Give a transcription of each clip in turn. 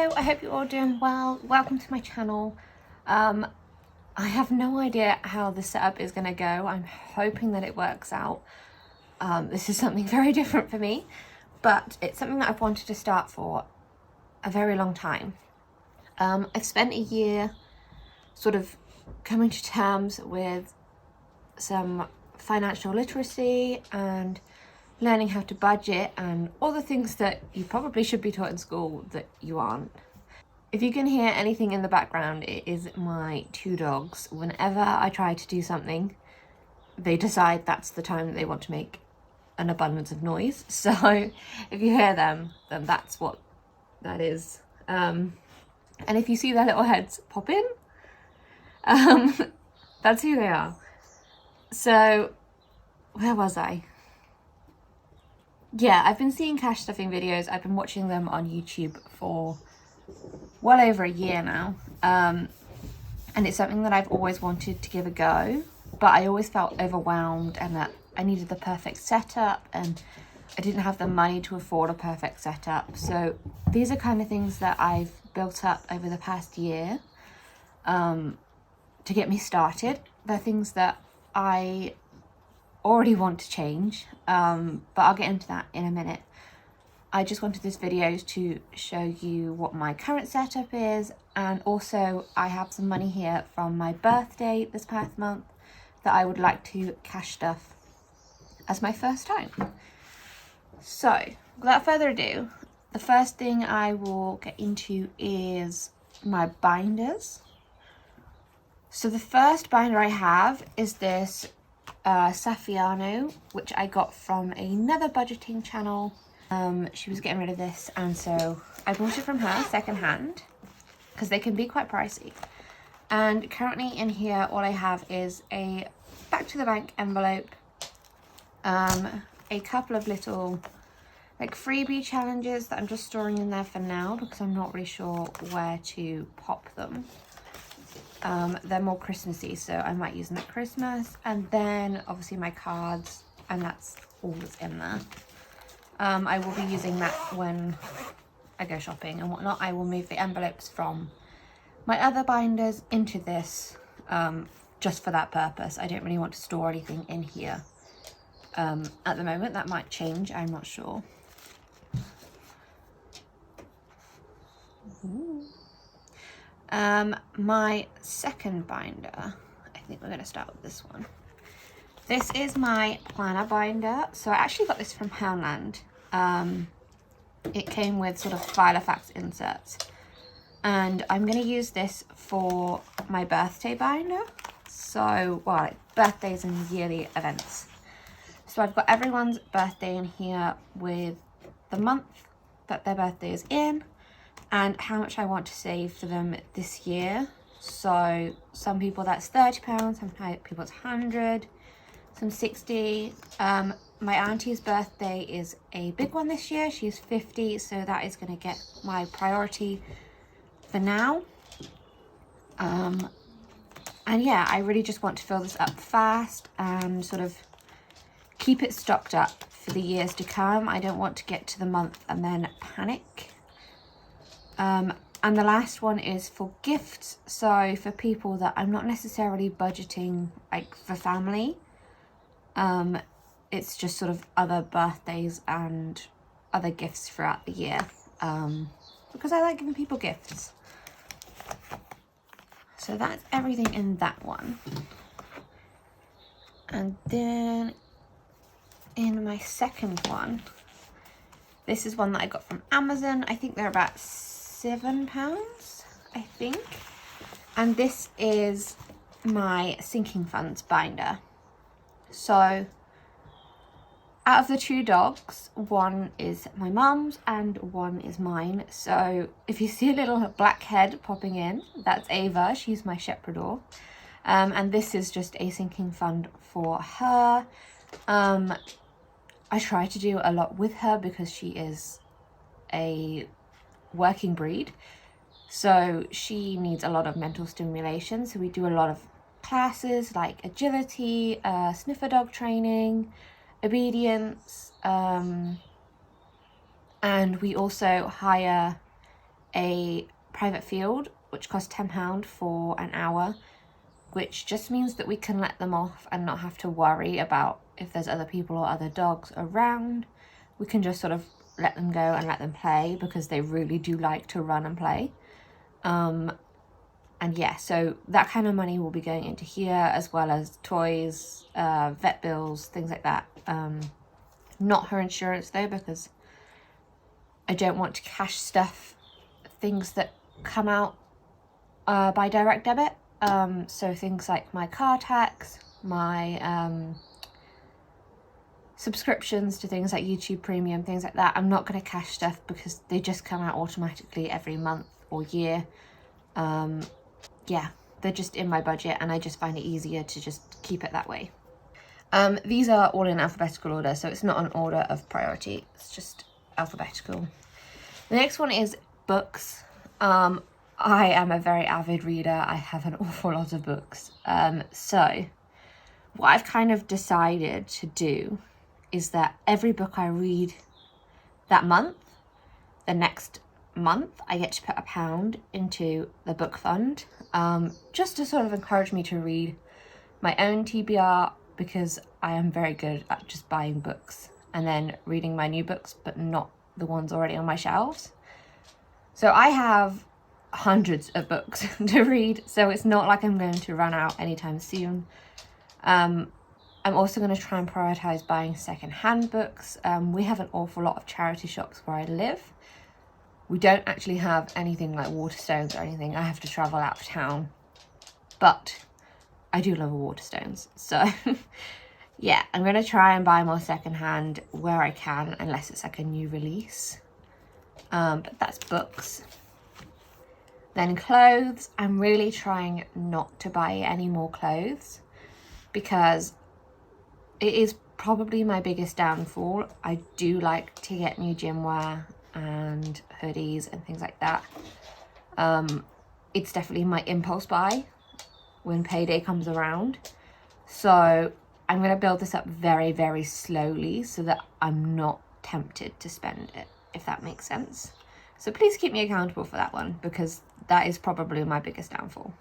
Hello, I hope you're all doing well. Welcome to my channel. I have no idea how the setup is going to go. I'm hoping that it works out. This is something very different for me, but it's something that I've wanted to start for a very long time. I've spent a year sort of coming to terms with some financial literacy and learning how to budget and all the things that you probably should be taught in school that you aren't. If you can hear anything in the background, it is my two dogs. Whenever I try to do something, they decide that's the time that they want to make an abundance of noise. So if you hear them, then that's what that is. And if you see their little heads pop in, that's who they are. So where was I? Yeah, I've been seeing cash stuffing videos. I've been watching them on YouTube for well over a year now. And it's something that I've always wanted to give a go, but I always felt overwhelmed and that I needed the perfect setup and I didn't have the money to afford a perfect setup. So these are kind of things that I've built up over the past year to get me started. They're things that I already want to change, but I'll get into that in a minute. I just wanted this video to show you what my current setup is, and also I have some money here from my birthday this past month that I would like to cash stuff as my first time. So without further ado, the first thing I will get into is my binders. So the first binder I have is this Saffiano, which I got from another budgeting channel. She was getting rid of this, and so I bought it from her secondhand because they can be quite pricey. And currently in here, all I have is a back to the bank envelope, a couple of little like freebie challenges that I'm just storing in there for now because I'm not really sure where to pop them. They're more Christmassy, so I might use them at Christmas, and then obviously my cards, and that's all that's in there. I will be using that when I go shopping and whatnot. I will move the envelopes from my other binders into this just for that purpose. I don't really want to store anything in here at the moment. That might change, I'm not sure. Ooh. My second binder, I think we're going to start with this one. This is my planner binder. So I actually got this from Poundland. It came with sort of Filofax inserts, and I'm going to use this for my birthday binder. So, well, like birthdays and yearly events. So I've got everyone's birthday in here with the month that their birthday is in, and how much I want to save for them this year. So some people that's £30, some people it's 100, some 60. My auntie's birthday is a big one this year. She's 50, so that is going to get my priority for now. And yeah, I really just want to fill this up fast and sort of keep it stocked up for the years to come. I don't want to get to the month and then panic. And the last one is for gifts. So for people that I'm not necessarily budgeting like for family, it's just sort of other birthdays and other gifts throughout the year, because I like giving people gifts. So that's everything in that one. And then in my second one, this is one that I got from Amazon. I think they're about £7, I think. And this is my sinking funds binder. So out of the two dogs, one is my mum's and one is mine. So if you see a little black head popping in, that's Ava. She's my Shepherdor. And this is just a sinking fund for her. I try to do a lot with her because she is a working breed, so she needs a lot of mental stimulation. So we do a lot of classes like agility, sniffer dog training, obedience, and we also hire a private field, which costs £10 for an hour, which just means that we can let them off and not have to worry about if there's other people or other dogs around. We can just sort of let them go and let them play, because they really do like to run and play. And yeah, so that kind of money will be going into here, as well as toys, vet bills, things like that. Not her insurance though, because I don't want to cash stuff, things that come out by direct debit. So things like my car tax, my subscriptions to things like YouTube Premium, things like that. I'm not going to cash stuff because they just come out automatically every month or year. Yeah, they're just in my budget, and I just find it easier to just keep it that way. These are all in alphabetical order, so it's not an order of priority, it's just alphabetical. The next one is books. I am a very avid reader. I have an awful lot of books. So what I've kind of decided to do is that every book I read that month, the next month I get to put £1 into the book fund, just to sort of encourage me to read my own TBR, because I am very good at just buying books and then reading my new books, but not the ones already on my shelves. So I have hundreds of books to read, so it's not like I'm going to run out anytime soon. I'm also going to try and prioritise buying second-hand books. We have an awful lot of charity shops where I live. We don't actually have anything like Waterstones or anything. I have to travel out of town. But I do love a Waterstones. So yeah, I'm going to try and buy more second-hand where I can, unless it's like a new release. But that's books. Then clothes. I'm really trying not to buy any more clothes, because it is probably my biggest downfall. I do like to get new gym wear and hoodies and things like that. It's definitely my impulse buy when payday comes around. So I'm going to build this up very, very slowly so that I'm not tempted to spend it, if that makes sense. So please keep me accountable for that one, because that is probably my biggest downfall.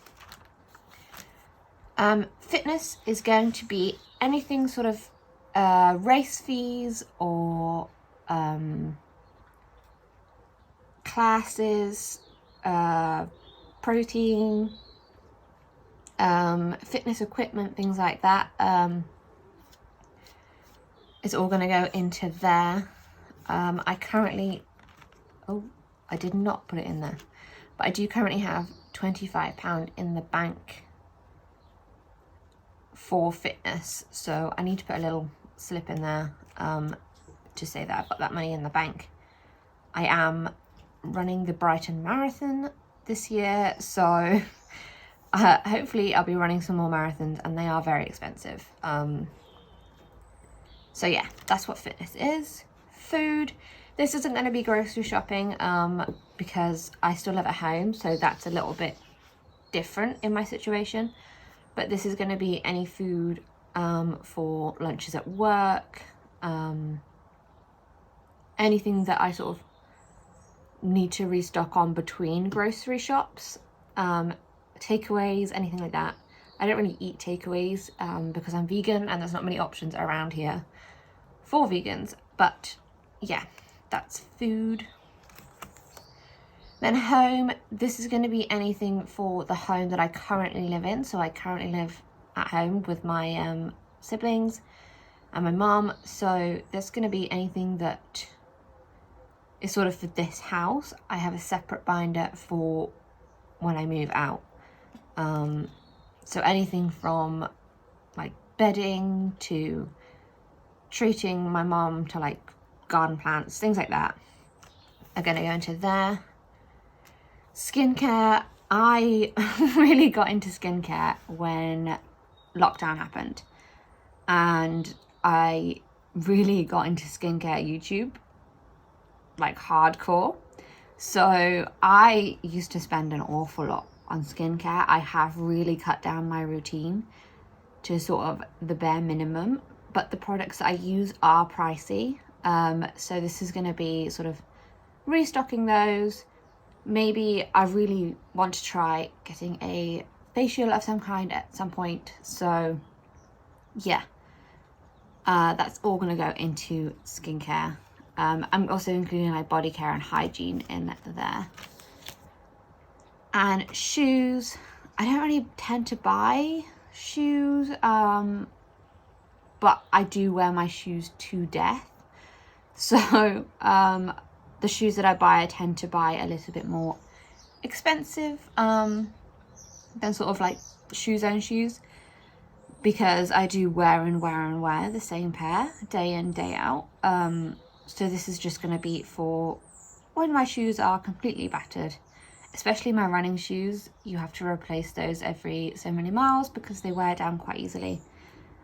Fitness is going to be anything sort of race fees or classes, protein, fitness equipment, things like that. It's all going to go into there. I did not put it in there, but I do currently have £25 in the bank for fitness, so I need to put a little slip in there to say that I've got that money in the bank. I am running the Brighton Marathon this year, so hopefully I'll be running some more marathons, and they are very expensive. So yeah, that's what fitness is. Food. This isn't going to be grocery shopping because I still live at home, so that's a little bit different in my situation. But this is going to be any food for lunches at work, anything that I sort of need to restock on between grocery shops, takeaways, anything like that. I don't really eat takeaways because I'm vegan and there's not many options around here for vegans, but yeah, that's food. Then home, this is going to be anything for the home that I currently live in. So I currently live at home with my siblings and my mum. So there's going to be anything that is sort of for this house. I have a separate binder for when I move out. So anything from like bedding to treating my mum to like garden plants, things like that are going to go into there. Skincare. I really got into skincare when lockdown happened, and I really got into skincare YouTube like hardcore. So I used to spend an awful lot on skincare. I have really cut down my routine to sort of the bare minimum, but the products that I use are pricey. So this is going to be sort of restocking those, maybe I really want to try getting a facial of some kind at some point. So yeah, that's all going to go into skincare. I'm also including like body care and hygiene in there. And shoes, I don't really tend to buy shoes, but I do wear my shoes to death. So the shoes that I buy, I tend to buy a little bit more expensive than sort of like Shoe Zone shoes, because I do wear the same pair day in, day out. So this is just going to be for when my shoes are completely battered, especially my running shoes. You have to replace those every so many miles because they wear down quite easily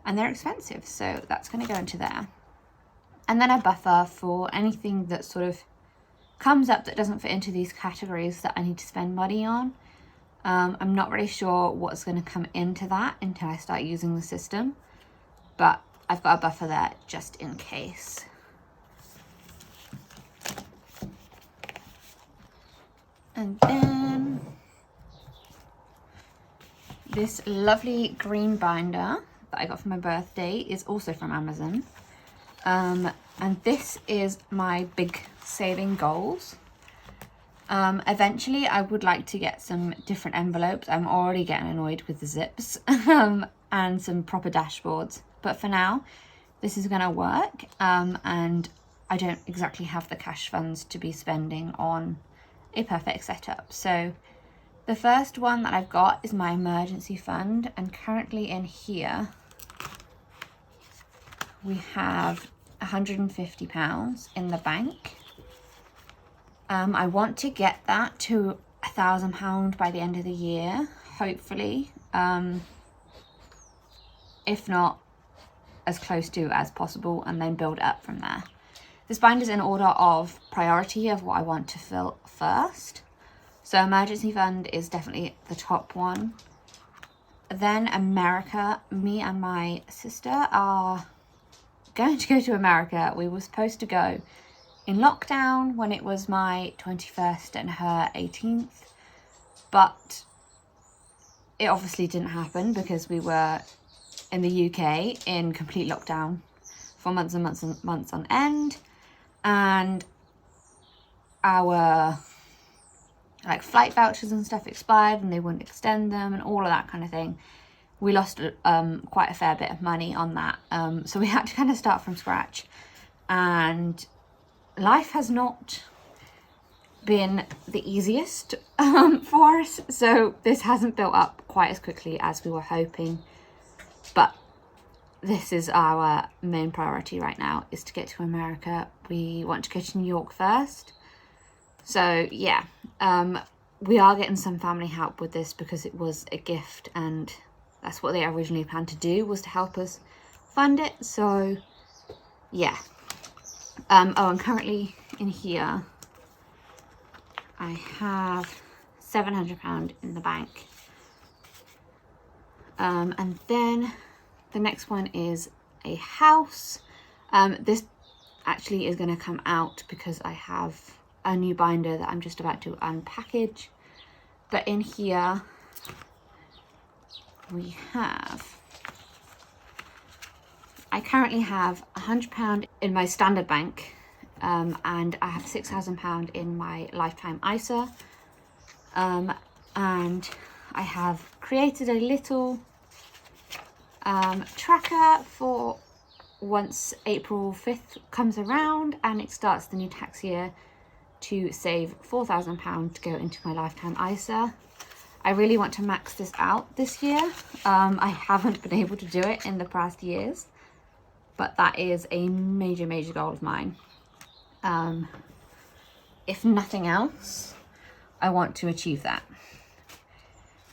and they're expensive. So that's going to go into there. And then a buffer for anything that sort of comes up that doesn't fit into these categories that I need to spend money on. I'm not really sure what's going to come into that until I start using the system, but I've got a buffer there just in case. And then this lovely green binder that I got for my birthday is also from Amazon. And this is my big saving goals. Eventually I would like to get some different envelopes. I'm already getting annoyed with the zips and some proper dashboards. But for now, this is going to work. And I don't exactly have the cash funds to be spending on a perfect setup. So the first one that I've got is my emergency fund. And currently in here, we have £150 in the bank. I want to get that to £1,000 by the end of the year, hopefully. If not, as close to as possible, and then build up from there. This binder is in order of priority of what I want to fill first. So emergency fund is definitely the top one. Then America. Me and my sister are going to go to America. We were supposed to go in lockdown when it was my 21st and her 18th, but it obviously didn't happen because we were in the UK in complete lockdown for months and months and months on end, and our like flight vouchers and stuff expired and they wouldn't extend them and all of that kind of thing. We lost quite a fair bit of money on that, so we had to kind of start from scratch, and life has not been the easiest for us, so this hasn't built up quite as quickly as we were hoping, but this is our main priority right now, is to get to America. We want to go to New York first. So yeah, we are getting some family help with this because it was a gift and that's what they originally planned to do, was to help us fund it. So yeah. Oh, and currently in here, I have £700 in the bank. And then the next one is a house. This actually is going to come out because I have a new binder that I'm just about to unpackage. But in here, I currently have £100 in my standard bank, and I have £6,000 in my lifetime ISA, and I have created a little tracker for once April 5th comes around and it starts the new tax year, to save £4,000 to go into my lifetime ISA. I really want to max this out this year. I haven't been able to do it in the past years, but that is a major goal of mine. If nothing else, I want to achieve that.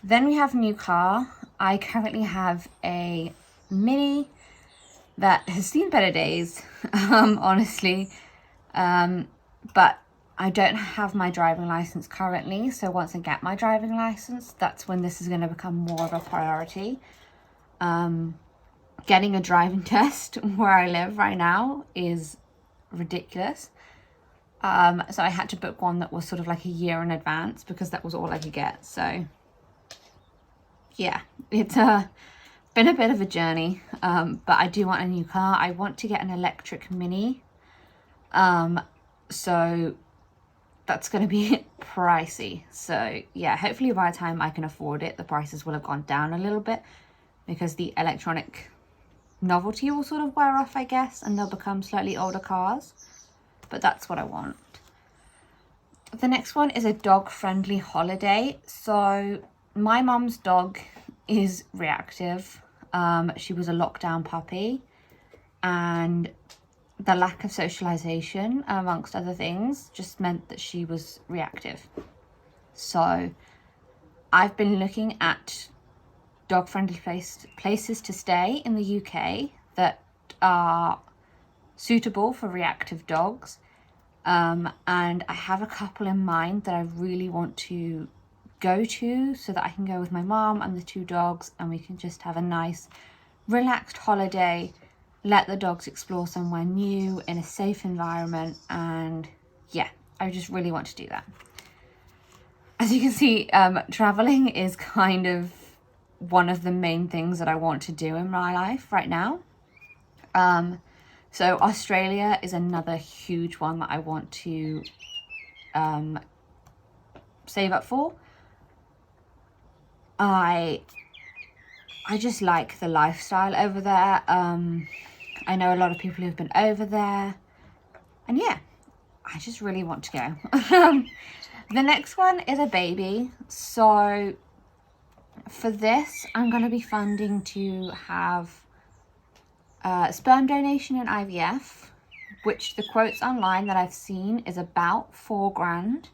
Then we have a new car. I currently have a Mini that has seen better days, honestly, but I don't have my driving license currently, so once I get my driving license, that's when this is going to become more of a priority. Getting a driving test where I live right now is ridiculous. So I had to book one that was sort of like a year in advance because that was all I could get. So yeah, it's been a bit of a journey, but I do want a new car. I want to get an electric Mini, so that's going to be pricey. So yeah, hopefully by the time I can afford it, the prices will have gone down a little bit, because the electronic novelty will sort of wear off, I guess, and they'll become slightly older cars. But that's what I want. The next one is a dog-friendly holiday. So my mum's dog is reactive. She was a lockdown puppy, and the lack of socialization, amongst other things, just meant that she was reactive. So I've been looking at dog-friendly places to stay in the UK that are suitable for reactive dogs. And I have a couple in mind that I really want to go to, so that I can go with my mom and the 2 dogs, and we can just have a nice relaxed holiday, let the dogs explore somewhere new in a safe environment. And yeah, I just really want to do that. As you can see, traveling is kind of one of the main things that I want to do in my life right now. So Australia is another huge one that I want to save up for. I just like the lifestyle over there. I know a lot of people who've been over there, and yeah, I just really want to go. The next one is a baby. So for this, I'm going to be funding to have sperm donation and IVF, which the quotes online that I've seen is about 4 grand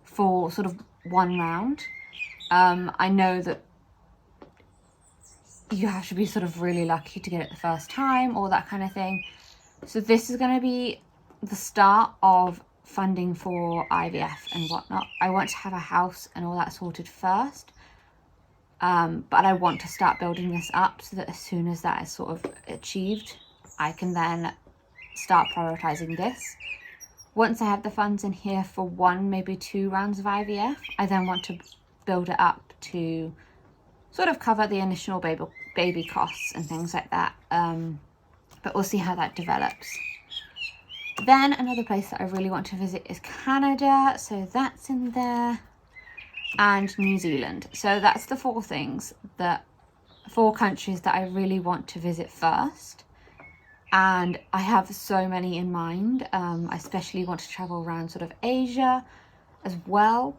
for sort of 1 round. I know that you have to be sort of really lucky to get it the first time, or that kind of thing. So this is going to be the start of funding for IVF and whatnot. I want to have a house and all that sorted first. But I want to start building this up so that as soon as that is sort of achieved, I can then start prioritizing this. Once I have the funds in here for 1, maybe 2 rounds of IVF, I then want to build it up to sort of cover the initial baby costs and things like that. But we'll see how that develops. Then another place that I really want to visit is Canada, so that's in there. And New Zealand. So that's the 4 countries that I really want to visit first. And I have so many in mind. I especially want to travel around sort of Asia as well,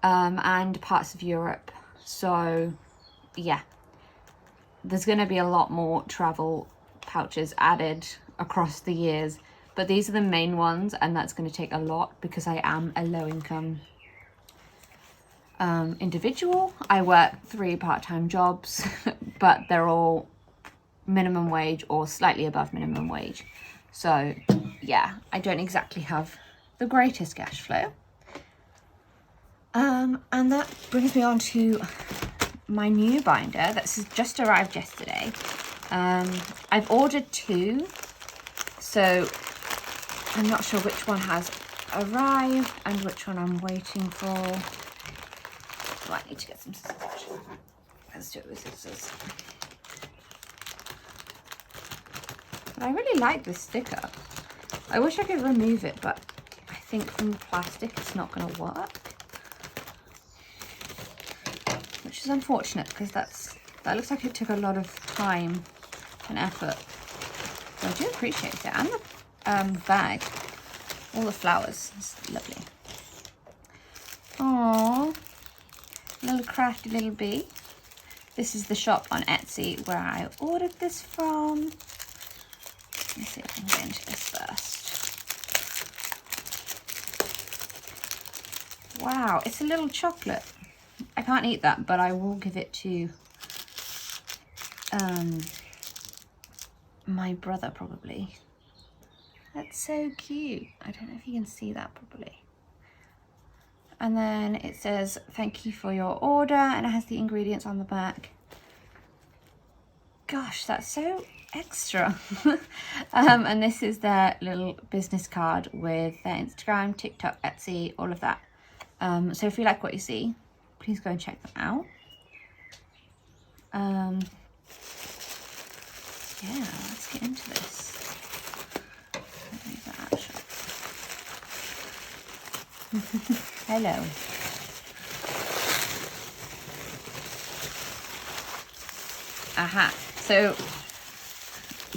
and parts of Europe. So yeah, there's going to be a lot more travel pouches added across the years, but these are the main ones, and that's going to take a lot because I am a low-income individual. I work 3 part-time jobs, but they're all minimum wage or slightly above minimum wage. So yeah, I don't exactly have the greatest cash flow. And that brings me on to my new binder that's just arrived yesterday. I've ordered 2, so I'm not sure which one has arrived and which one I'm waiting for. Oh, I need to get some scissors. Let's do it with scissors. But I really like this sticker. I wish I could remove it, but I think from the plastic it's not going to work. Which is unfortunate, because that looks like it took a lot of time and effort. So I do appreciate it. And the bag, all the flowers, it's lovely. Aww. Little crafty little bee. This is the shop on Etsy where I ordered this from. Let me see if I can get into this first. Wow, it's a little chocolate. I can't eat that, but I will give it to my brother probably. That's so cute. I don't know if you can see that properly. And then it says, thank you for your order, and it has the ingredients on the back. Gosh, that's so extra. And this is their little business card with their Instagram, TikTok, Etsy, all of that. So if you like what you see, please go and check them out. Yeah, let's get into this. Leave that out shop. Hello. Aha. So,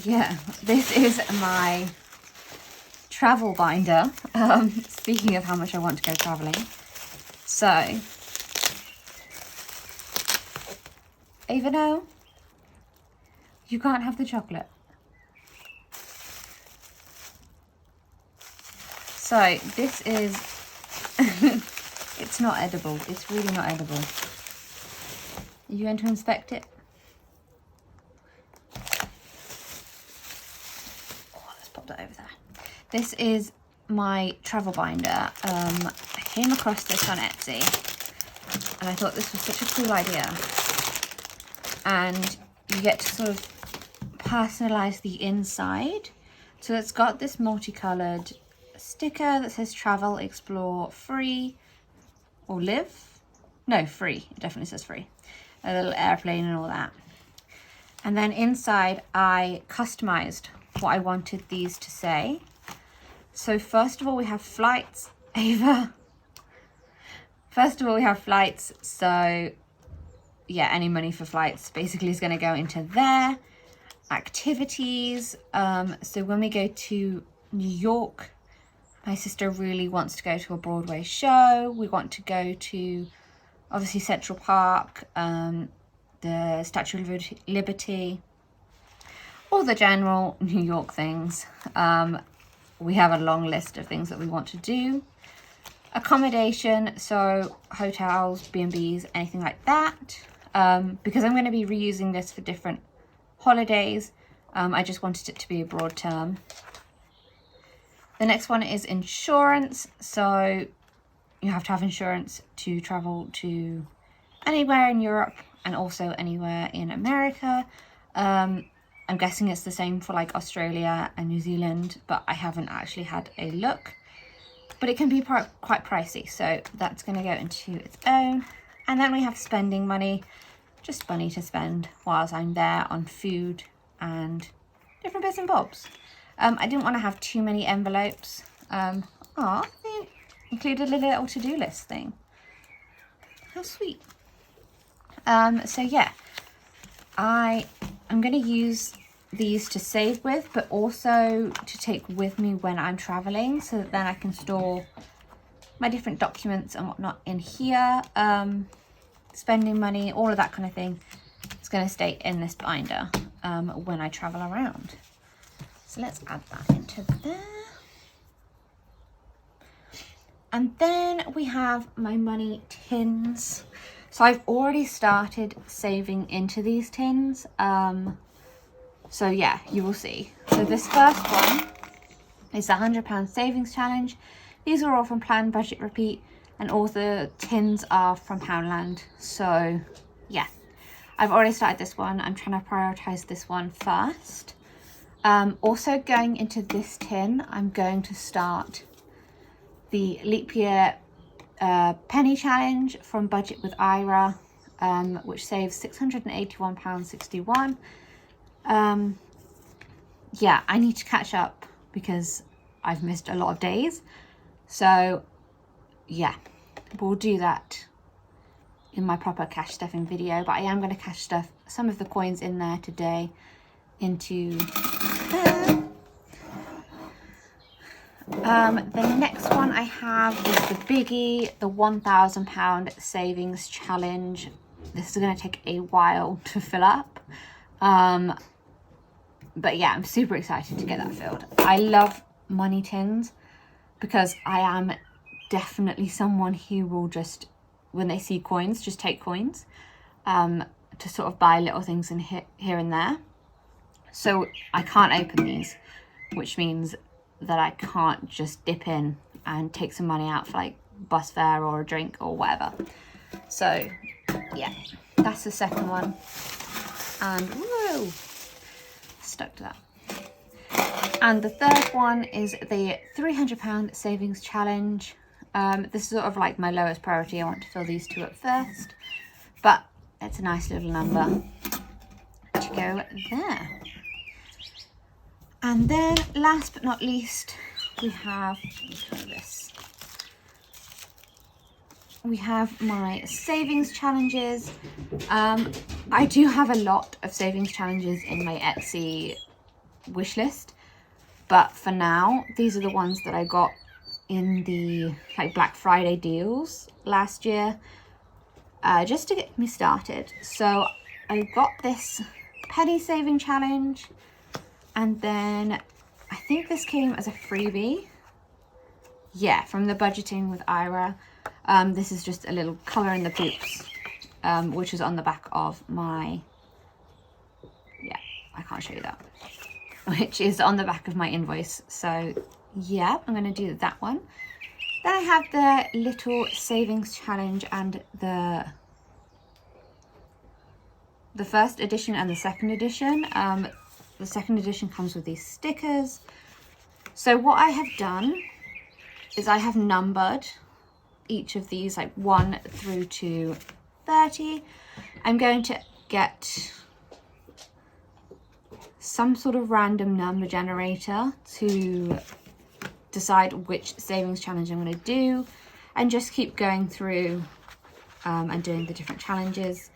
yeah, this is my travel binder. Speaking of how much I want to go traveling. So, Ava, no, you can't have the chocolate. So, this is, it's not edible. It's really not edible. Are you going to inspect it? Over there. This is my travel binder. I came across this on Etsy and I thought this was such a cool idea, and you get to sort of personalize the inside. So it's got this multicolored sticker that says travel, explore, free, or live. No, free. It definitely says free. A little airplane and all that. And then inside I customized what I wanted these to say. So first of all, we have flights. Ava. First of all, we have flights. So yeah, any money for flights basically is going to go into there. Activities. So when we go to New York, my sister really wants to go to a Broadway show. We want to go to obviously Central Park, the Statue of Liberty, all the general New York things. We have a long list of things that we want to do. Accommodation, so hotels, B&Bs, anything like that. Because I'm going to be reusing this for different holidays, I just wanted it to be a broad term. The next one is insurance. So you have to have insurance to travel to anywhere in Europe and also anywhere in America. I'm guessing it's the same for like Australia and New Zealand, but I haven't actually had a look. But it can be quite pricey, so that's going to go into its own. And then we have spending money, just money to spend whilst I'm there on food and different bits and bobs. I didn't want to have too many envelopes. They included a little to-do list thing. How sweet. So yeah, I'm going to use these to save with, but also to take with me when I'm traveling, so that then I can store my different documents and whatnot in here. Spending money, all of that kind of thing is going to stay in this binder when I travel around. So let's add that into there. And then we have my money tins. So I've already started saving into these tins. So yeah, you will see. So this first one is the £100 savings challenge. These are all from Plan, Budget, Repeat, and all the tins are from Poundland. So yeah, I've already started this one. I'm trying to prioritize this one first. Also going into this tin, I'm going to start the leap year penny challenge from Budget with Ira, which saves £681.61. Yeah, I need to catch up because I've missed a lot of days. So yeah, we'll do that in my proper cash stuffing video, but I am going to cash stuff some of the coins in there today into there. The next one I have is the biggie, the £1,000 savings challenge. This is going to take a while to fill up. But yeah, I'm super excited to get that filled. I love money tins because I am definitely someone who will just, when they see coins, just take coins to sort of buy little things in here and there. So I can't open these, which means that I can't just dip in and take some money out for like bus fare or a drink or whatever. So yeah, that's the second one. And whoa. stuck to that. And the third one is the £300 savings challenge. This is sort of like my lowest priority. I want to fill these two up first, but it's a nice little number to go there. And then last but not least, we have this. We have my savings challenges. I do have a lot of savings challenges in my Etsy wish list, but for now, these are the ones that I got in the like Black Friday deals last year, just to get me started. So I got this penny saving challenge, and then I think this came as a freebie. Yeah, from the Budgeting with Ira. This is just a little colour in the poops, which is on the back of my, yeah, I can't show you that, which is on the back of my invoice. So yeah, I'm going to do that one. Then I have the little savings challenge and the first edition and the second edition. The second edition comes with these stickers. So what I have done is I have numbered each of these, like 1 through to 30. I'm going to get some sort of random number generator to decide which savings challenge I'm going to do, and just keep going through and doing the different challenges.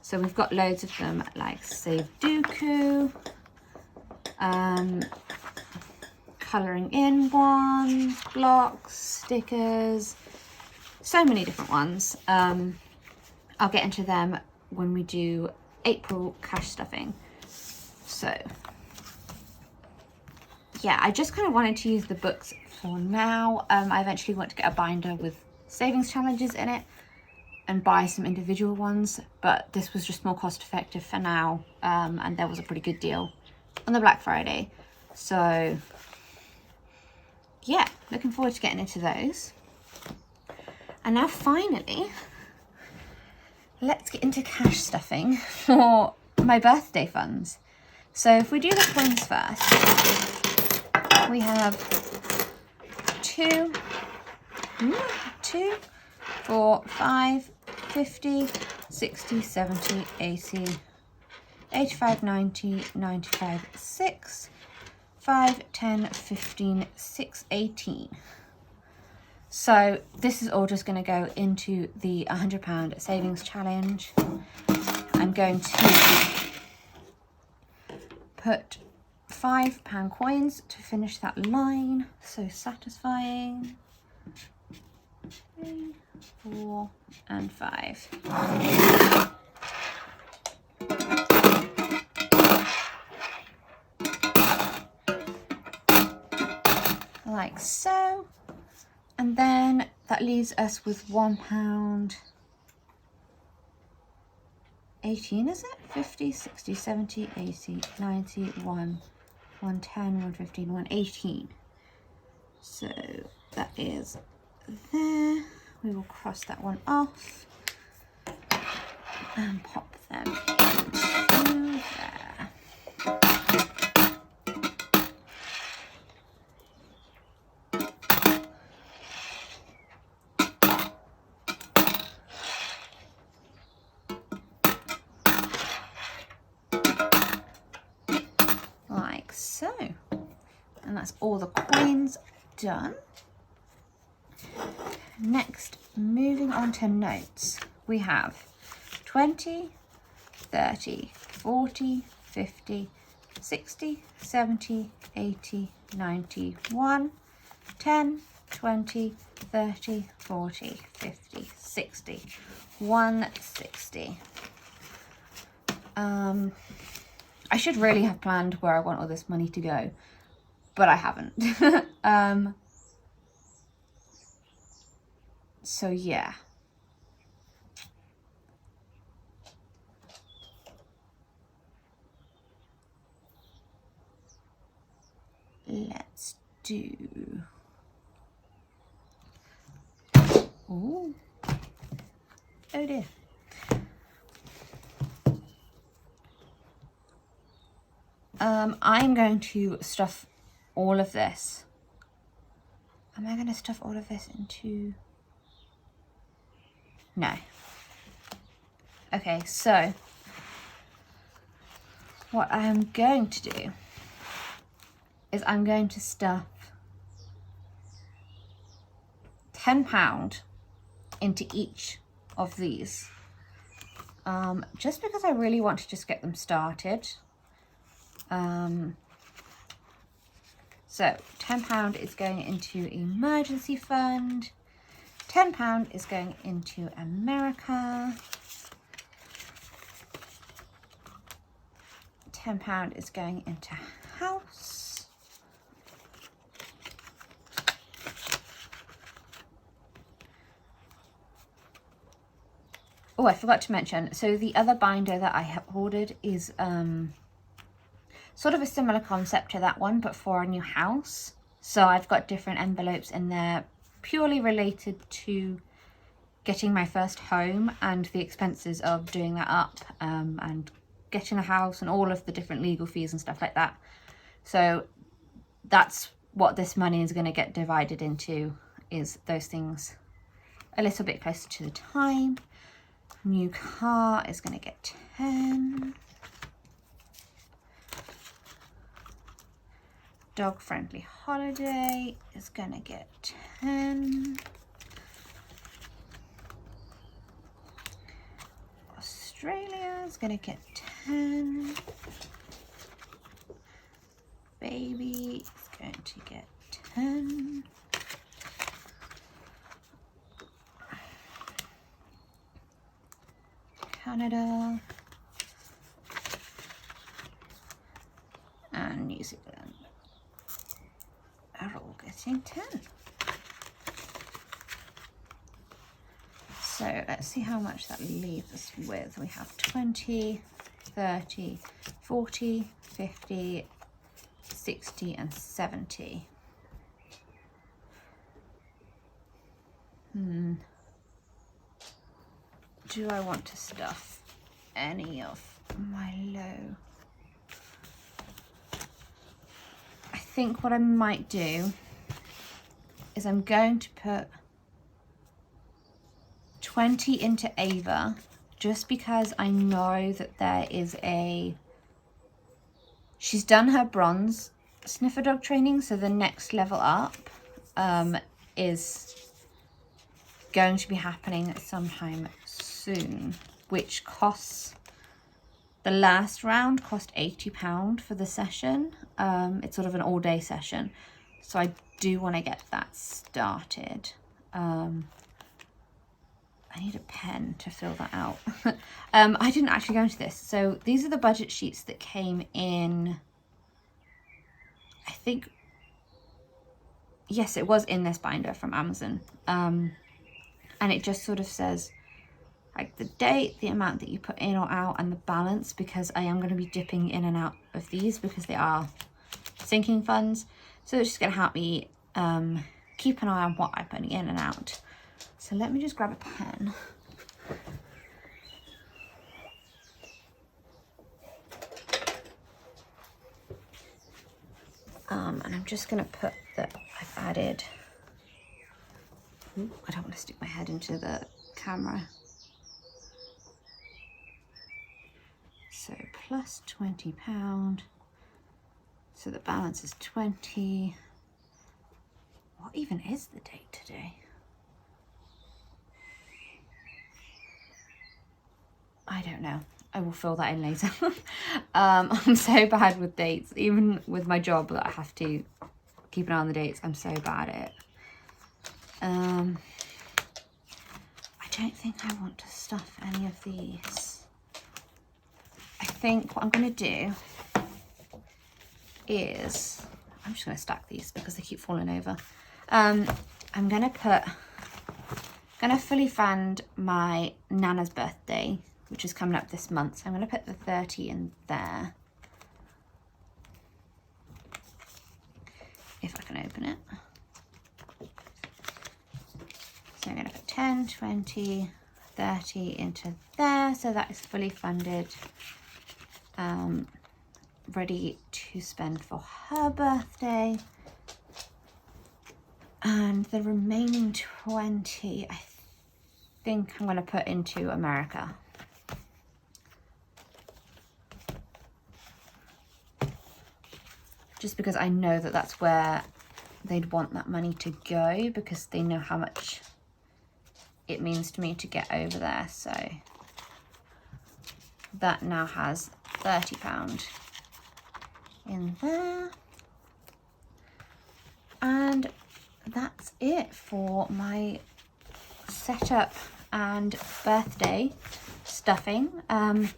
So we've got loads of them, like Save Dooku, colouring in ones, blocks, stickers, so many different ones. I'll get into them when we do April cash stuffing. So yeah, I just kind of wanted to use the books for now. I eventually want to get a binder with savings challenges in it and buy some individual ones, but this was just more cost effective for now, and there was a pretty good deal on the Black Friday. So yeah, looking forward to getting into those. And now finally, let's get into cash stuffing for my birthday funds. So if we do the coins first, we have 2, 4, 5, 50, 60, 70, 80, 85, 90, 95, 6, 5, 10, 15, 6, 18. So this is all just going to go into the £100 savings challenge. I'm going to put £5 coins to finish that line. So satisfying. 3, 4, and 5. Like so. And then that leaves us with £1.18, is it? 50, 60, 70, 80, 90, 1, 110, 115, 118. So that is there. We will cross that one off and pop them into there. Like so. And that's all the coins done. Next, moving on to notes, we have 20, 30, 40, 50, 60, 70, 80, 90, 1, 10, 20, 30, 40, 50, 60, 160. I should really have planned where I want all this money to go, but I haven't. So yeah. Let's do... Oh. Oh dear. I'm going to stuff all of this. Am I going to stuff all of this into... No. Okay, so what I am going to do is I'm going to stuff £10 into each of these, just because I really want to just get them started. So £10 is going into emergency fund, £10 is going into America, £10 is going into house, oh, I forgot to mention, so the other binder that I have ordered is sort of a similar concept to that one, but for a new house. So I've got different envelopes in there purely related to getting my first home and the expenses of doing that up, and getting a house and all of the different legal fees and stuff like that. So that's what this money is going to get divided into, is those things a little bit closer to the time. New car is going to get 10. Dog friendly holiday is going to get 10. Australia is going to get 10. Baby is going to get 10. Canada and New Zealand are all getting 10. So let's see how much that leaves us with. We have 20, 30, 40, 50, 60 and 70. Do I want to stuff any of my low? I think what I might do is I'm going to put 20 into Ava, just because I know that there is she's done her bronze sniffer dog training, so the next level up is going to be happening sometime soon, which costs, the last round cost £80 for the session. It's sort of an all-day session, so I do want to get that started. I need a pen to fill that out. I didn't actually go into this. So these are the budget sheets that came in, I think, yes, it was in this binder from Amazon. And it just sort of says like the date, the amount that you put in or out, and the balance, because I am going to be dipping in and out of these because they are sinking funds. So it's just going to help me keep an eye on what I'm putting in and out. So let me just grab a pen. And I'm just going to put that I've added. Ooh, I don't want to stick my head into the camera. So plus £20. So the balance is 20. What even is the date today? I don't know. I will fill that in later. I'm so bad with dates, even with my job that I have to keep an eye on the dates. I'm so bad at it. I don't think I want to stuff any of these. I think what I'm going to do is, I'm just going to stack these because they keep falling over. I'm going to fully fund my Nana's birthday, which is coming up this month. So I'm going to put the 30 in there. If I can open it. So I'm going to put 10, 20, 30 into there. So that is fully funded. ready to spend for her birthday. And the remaining 20, I think I'm going to put into America. Just because I know that that's where they'd want that money to go, because they know how much it means to me to get over there. So that now has £30 in there. And that's it for my setup and birthday stuffing. I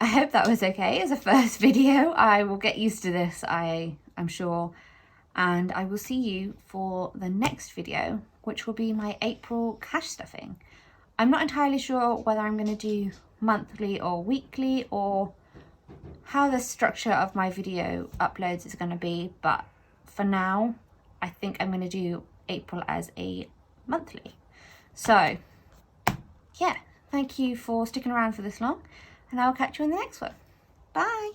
hope that was okay as a first video. I will get used to this, I'm sure. And I will see you for the next video, which will be my April cash stuffing. I'm not entirely sure whether I'm going to do monthly or weekly, or how the structure of my video uploads is going to be, but for now I think I'm going to do April as a monthly. So yeah, thank you for sticking around for this long, and I'll catch you in the next one. Bye.